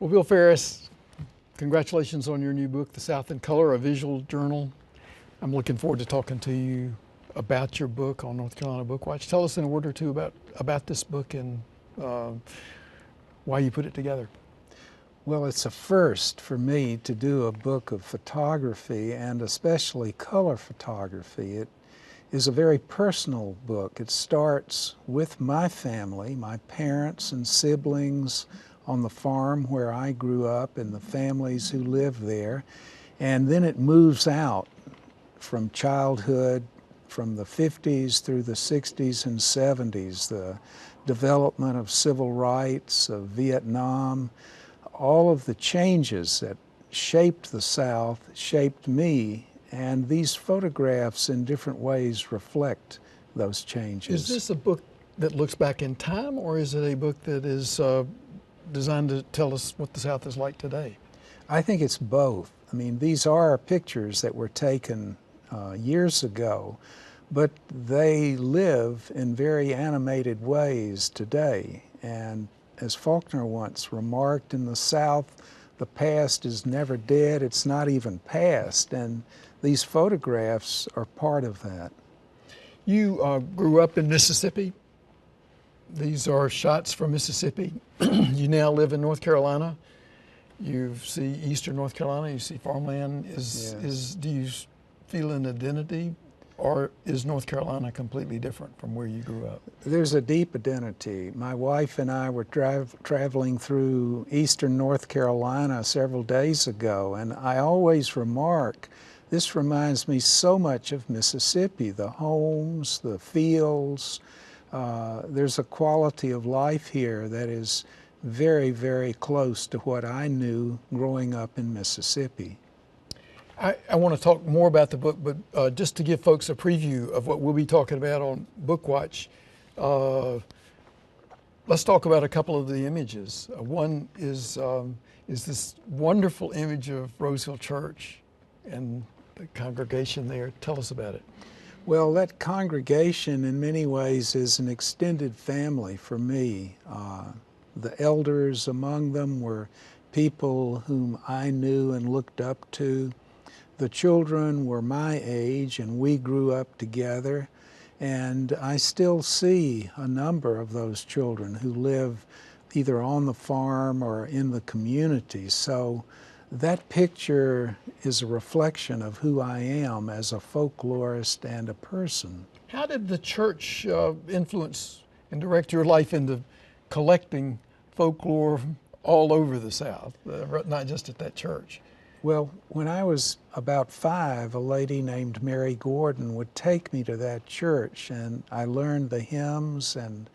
Well, Bill Ferris, congratulations on your new book, The South in Color, a visual journal. I'm looking forward to talking to you about your book on North Carolina Bookwatch. Tell us in a word or two about this book and why you put it together. Well, it's a first for me to do a book of photography, and especially color photography. It is a very personal book. It starts with my family, my parents and siblings on the farm where I grew up and the families who lived there. And then it moves out from childhood, from the 50s through the 60s and 70s, the development of civil rights, of Vietnam, all of the changes that shaped the South, shaped me, and these photographs in different ways reflect those changes. Is this a book that looks back in time, or is it a book that is designed to tell us what the South is like today? I think it's both. I mean, these are pictures that were taken years ago, but they live in very animated ways today. And as Faulkner once remarked, in the South, the past is never dead, it's not even past, and these photographs are part of that. You grew up in Mississippi. These are shots from Mississippi. You now live in North Carolina. You see eastern North Carolina, you see farmland. Do you feel an identity, or is North Carolina completely different from where you grew up? There's a deep identity. My wife and I were traveling through eastern North Carolina several days ago, and I always remark, this reminds me so much of Mississippi, the homes, the fields. There's a quality of life here that is very, very close to what I knew growing up in Mississippi. I want to talk more about the book, but just to give folks a preview of what we'll be talking about on Bookwatch, let's talk about a couple of the images. One is this wonderful image of Roseville Church and the congregation there. Tell us about it. Well, that congregation in many ways is an extended family for me. The elders among them were people whom I knew and looked up to. The children were my age, and we grew up together. And I still see a number of those children who live either on the farm or in the community. So that picture is a reflection of who I am as a folklorist and a person. How did the church influence and direct your life into collecting folklore all over the South, not just at that church? Well, when I was about 5, a lady named Mary Gordon would take me to that church, and I learned the hymns, and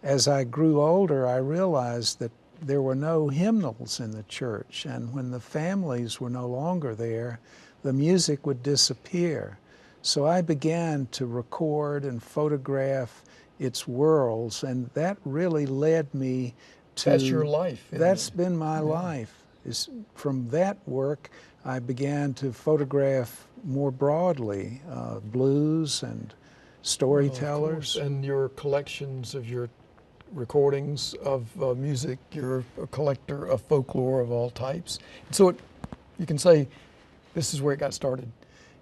as I grew older, I realized that there were no hymnals in the church, and when the families were no longer there, the music would disappear. So I began to record and photograph its worlds, and that really led me to... That's your life. That's been my life. From that work, I began to photograph more broadly blues and storytellers. And your collections of your recordings of music, you're a collector of folklore of all types. So you can say this is where it got started.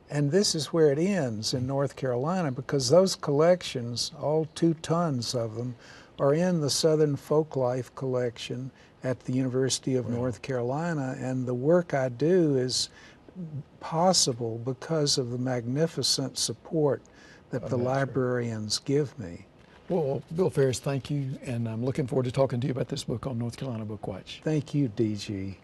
And this is where it ends in North Carolina, because those collections, all 2 tons of them, are in the Southern Folklife collection at the University of North Carolina, and the work I do is possible because of the magnificent support that the librarians give me. Well, Bill Ferris, thank you, and I'm looking forward to talking to you about this book on North Carolina Bookwatch. Thank you, DG.